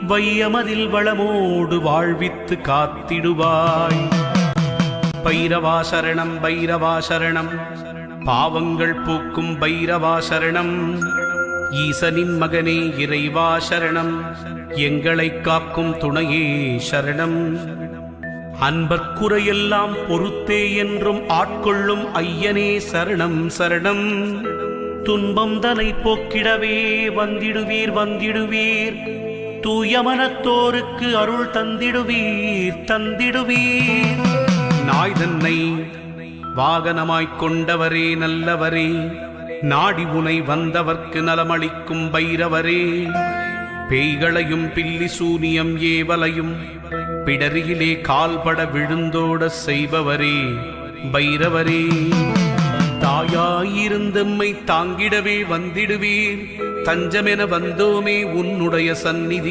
வையமதில் வளமோடு வாழ்வித்து காத்திடுவாய். பைரவா சரணம் பைரவா சரணம், பாவங்கள் போக்கும் பைரவா சரணம். ஈசனின் மகனே இறைவா சரணம், எங்களை காக்கும் துணையே சரணம். அன்பர்க்குறையெல்லாம் பொறுத்தே என்றும் ஆட்கொள்ளும் ஐயனே சரணம் சரணம். துன்பம் தனை போக்கிடவே வந்திடுவீர் வந்திடுவீர், தூயமனத்தோருக்கு அருள் தந்திடுவீர் தந்திடுவீர். நாய் தன்னை வாகனமாய்க் கொண்டவரே நல்லவரே, நாடி உனை வந்தவர்க்கு நலமளிக்கும் பைரவரே. பேய்களையும் பில்லி சூனியம் ஏவலையும் பிடரியிலே கால்பட விழுந்தோட செய்பவரே பைரவரே. தாயாயிருந்தம்மை தாங்கிடவே வந்திடுவீர், தஞ்சமென வந்தோமே உன்னுடைய சந்நிதி.